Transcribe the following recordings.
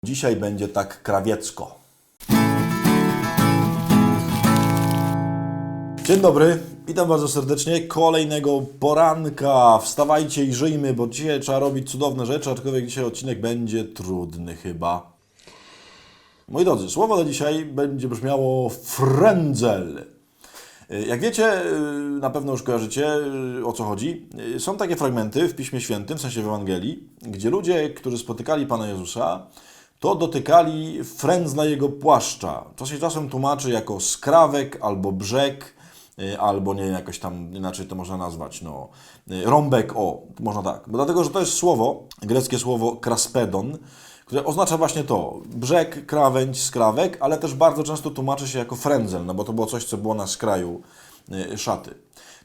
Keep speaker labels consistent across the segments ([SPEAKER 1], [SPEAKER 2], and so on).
[SPEAKER 1] Dzisiaj będzie tak krawiecko. Dzień dobry, witam bardzo serdecznie. Kolejnego poranka. Wstawajcie i żyjmy, bo dzisiaj trzeba robić cudowne rzeczy, aczkolwiek dzisiaj odcinek będzie trudny chyba. Moi drodzy, słowo na dzisiaj będzie brzmiało frędzel. Jak wiecie, na pewno już kojarzycie, o co chodzi. Są takie fragmenty w Piśmie Świętym, w sensie w Ewangelii, gdzie ludzie, którzy spotykali Pana Jezusa, to dotykali frędzla Jego płaszcza. To się czasem tłumaczy jako skrawek albo brzeg, albo nie wiem, jakoś tam inaczej to można nazwać, rąbek, można tak. Bo dlatego, że to jest słowo, greckie słowo kraspedon, które oznacza właśnie to, brzeg, krawędź, skrawek, ale też bardzo często tłumaczy się jako frędzel, bo to było coś, co było na skraju szaty.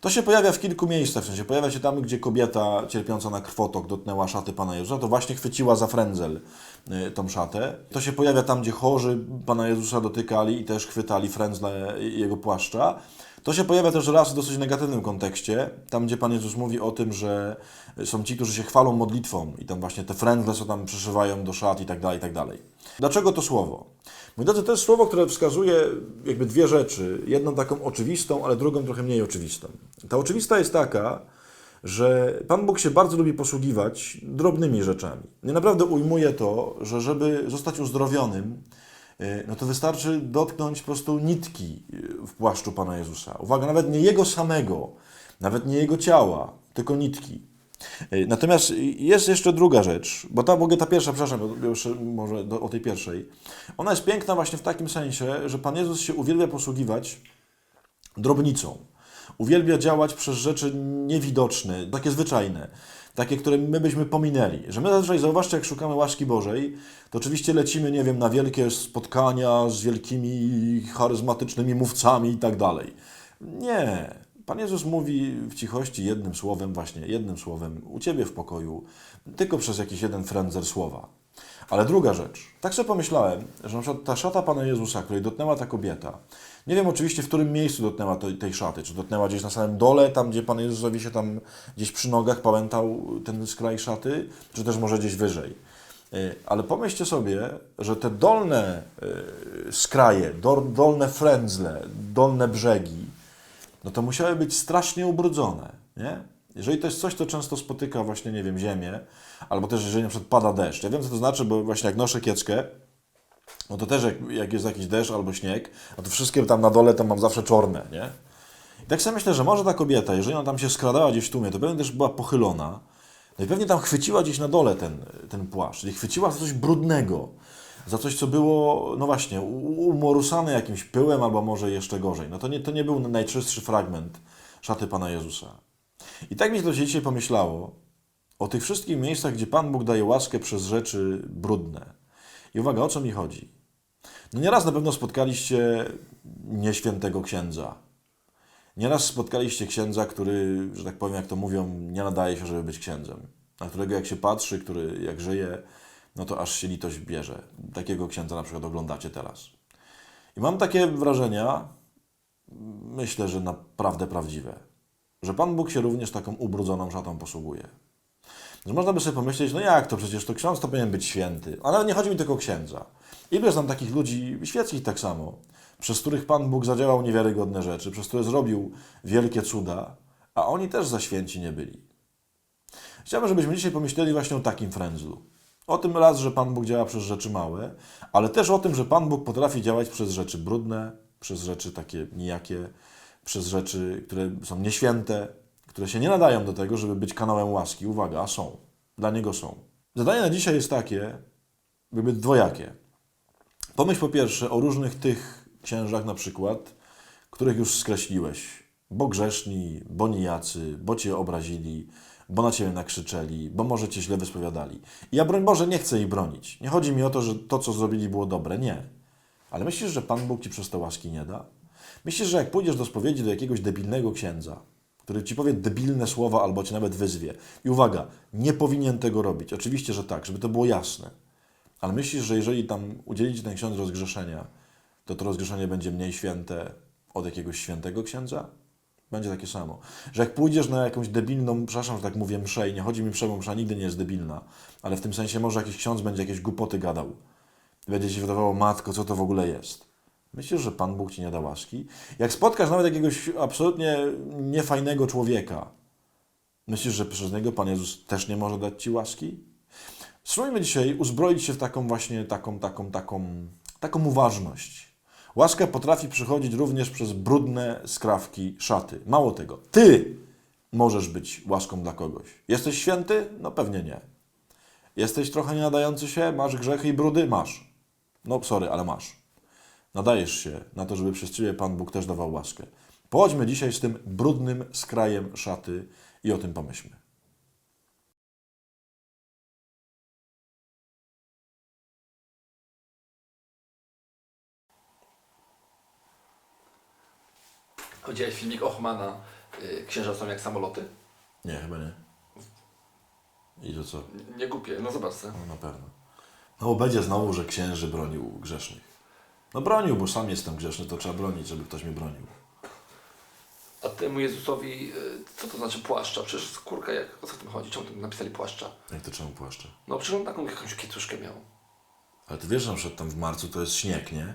[SPEAKER 1] To się pojawia w kilku miejscach, w sensie pojawia się tam, gdzie kobieta cierpiąca na krwotok dotknęła szaty Pana Jezusa, to właśnie chwyciła za frędzel tą szatę. To się pojawia tam, gdzie chorzy Pana Jezusa dotykali i też chwytali frędzla Jego płaszcza. To się pojawia też raz w dosyć negatywnym kontekście, tam gdzie Pan Jezus mówi o tym, że są ci, którzy się chwalą modlitwą i tam właśnie te frędzle co tam przyszywają do szat i tak dalej, i tak dalej. Dlaczego to słowo? Moi drodzy, to jest słowo, które wskazuje jakby dwie rzeczy. Jedną taką oczywistą, ale drugą trochę mniej oczywistą. Ta oczywista jest taka, że Pan Bóg się bardzo lubi posługiwać drobnymi rzeczami. Nie naprawdę ujmuje to, że żeby zostać uzdrowionym, to wystarczy dotknąć po prostu nitki w płaszczu Pana Jezusa. Uwaga, nawet nie Jego samego, nawet nie Jego ciała, tylko nitki. Natomiast jest jeszcze druga rzecz, bo ta pierwsza, przepraszam, może o tej pierwszej. Ona jest piękna właśnie w takim sensie, że Pan Jezus się uwielbia posługiwać drobnicą. Uwielbia działać przez rzeczy niewidoczne, takie zwyczajne, takie, które my byśmy pominęli. Że my zazwyczaj, zauważcie, jak szukamy łaski Bożej, to oczywiście lecimy, nie wiem, na wielkie spotkania z wielkimi, charyzmatycznymi mówcami i tak dalej. Nie. Pan Jezus mówi w cichości jednym słowem, u Ciebie w pokoju, tylko przez jakiś jeden frędzel słowa. Ale druga rzecz. Tak sobie pomyślałem, że na przykład ta szata Pana Jezusa, której dotknęła ta kobieta, nie wiem oczywiście, w którym miejscu dotknęła tej szaty, czy dotknęła gdzieś na samym dole, tam gdzie Pan Jezusowi się tam gdzieś przy nogach pałętał ten skraj szaty, czy też może gdzieś wyżej. Ale pomyślcie sobie, że te dolne skraje, dolne frędzle, dolne brzegi, to musiały być strasznie ubrudzone, nie? Jeżeli to jest coś, co często spotyka właśnie, nie wiem, ziemię, albo też jeżeli na przykład pada deszcz. Ja wiem, co to znaczy, bo właśnie jak noszę kieckę, to też jak jest jakiś deszcz albo śnieg, to wszystkie tam na dole to mam zawsze czarne, nie? I tak sobie myślę, że może ta kobieta, jeżeli ona tam się skradała gdzieś w tłumie, to pewnie też była pochylona, i pewnie tam chwyciła gdzieś na dole ten płaszcz, czyli chwyciła za coś brudnego, za coś, co było, umorusane jakimś pyłem, albo może jeszcze gorzej. To nie był najczystszy fragment szaty Pana Jezusa. I tak mi to się dzisiaj pomyślało o tych wszystkich miejscach, gdzie Pan Bóg daje łaskę przez rzeczy brudne. I uwaga, o co mi chodzi? Nieraz na pewno spotkaliście nieświętego księdza. Nieraz spotkaliście księdza, który, że tak powiem, jak to mówią, nie nadaje się, żeby być księdzem. Na którego jak się patrzy, który jak żyje, to aż się litość bierze. Takiego księdza na przykład oglądacie teraz. I mam takie wrażenia, myślę, że naprawdę prawdziwe, że Pan Bóg się również taką ubrudzoną szatą posługuje. Że można by sobie pomyśleć, jak to, przecież to ksiądz to powinien być święty. Ale nie chodzi mi tylko o księdza. Ilu jest tam takich ludzi, świeckich tak samo, przez których Pan Bóg zadziałał niewiarygodne rzeczy, przez które zrobił wielkie cuda, a oni też za święci nie byli. Chciałbym, żebyśmy dzisiaj pomyśleli właśnie o takim frędzlu. O tym raz, że Pan Bóg działa przez rzeczy małe, ale też o tym, że Pan Bóg potrafi działać przez rzeczy brudne, przez rzeczy takie nijakie, przez rzeczy, które są nieświęte, które się nie nadają do tego, żeby być kanałem łaski. Uwaga, a są. Dla Niego są. Zadanie na dzisiaj jest takie, by dwojakie. Pomyśl po pierwsze o różnych tych księżach na przykład, których już skreśliłeś, bo grzeszni, bo nijacy, bo Cię obrazili, bo na Ciebie nakrzyczeli, bo może Cię źle wyspowiadali. I ja, broń Boże, nie chcę ich bronić. Nie chodzi mi o to, że to, co zrobili, było dobre. Nie. Ale myślisz, że Pan Bóg Ci przez to łaski nie da? Myślisz, że jak pójdziesz do spowiedzi do jakiegoś debilnego księdza, który Ci powie debilne słowa albo Cię nawet wyzwie, i uwaga, nie powinien tego robić. Oczywiście, że tak, żeby to było jasne. Ale myślisz, że jeżeli tam udzieli Ci ten ksiądz rozgrzeszenia, to rozgrzeszenie będzie mniej święte od jakiegoś świętego księdza? Będzie takie samo. Że jak pójdziesz na jakąś debilną, przepraszam, że tak mówię, mszę, i nie chodzi mi msza, bo msza nigdy nie jest debilna, ale w tym sensie może jakiś ksiądz będzie jakieś głupoty gadał, Będzie ci wydawało, matko, co to w ogóle jest. Myślisz, że Pan Bóg ci nie da łaski? Jak spotkasz nawet jakiegoś absolutnie niefajnego człowieka, myślisz, że przez niego Pan Jezus też nie może dać ci łaski? Spróbujmy dzisiaj uzbroić się w taką właśnie, taką uważność. Łaska potrafi przychodzić również przez brudne skrawki szaty. Mało tego, ty możesz być łaską dla kogoś. Jesteś święty? No pewnie nie. Jesteś trochę nie nadający się? Masz grzechy i brudy? Masz. No sorry, ale masz. Nadajesz się na to, żeby przez Ciebie Pan Bóg też dawał łaskę. Pochodźmy dzisiaj z tym brudnym skrajem szaty i o tym pomyślmy.
[SPEAKER 2] Widziałeś filmik Ochmana, księża są jak samoloty?
[SPEAKER 1] Nie, chyba nie. I to co?
[SPEAKER 2] Nie głupie, no zobacz se.
[SPEAKER 1] No na pewno. No bo będzie znowu, że księży bronił grzesznych. No bronił, bo sam jestem grzeszny, to trzeba bronić, żeby ktoś mnie bronił.
[SPEAKER 2] A temu Jezusowi, co to znaczy płaszcza? Przecież skórka, o co w tym chodzi? Czemu tam napisali płaszcza?
[SPEAKER 1] Jak to czemu płaszcze?
[SPEAKER 2] No przecież on taką jakąś kiecuszkę miał.
[SPEAKER 1] Ale ty wiesz, że na przykład tam w marcu to jest śnieg, nie?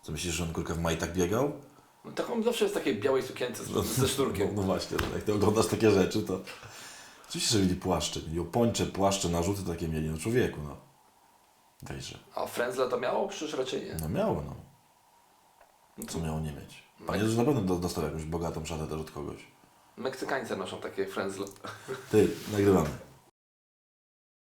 [SPEAKER 1] Co myślisz, że on kurka w majtach biegał?
[SPEAKER 2] No taką zawsze jest w takiej białej sukience ze sznurkiem.
[SPEAKER 1] No właśnie, jak ty oglądasz takie rzeczy, to... Oczywiście, że mieli płaszcze, mieli opończe, płaszcze, narzuty takie mieli, no człowieku, no. Wejrze.
[SPEAKER 2] A frędzle to miało? Przecież raczej nie.
[SPEAKER 1] No miało, no. Co miało nie mieć? Pan Jezus na pewno dostał jakąś bogatą szatę też od kogoś.
[SPEAKER 2] Meksykańcy noszą takie frędzle.
[SPEAKER 1] Ty, nagrywamy.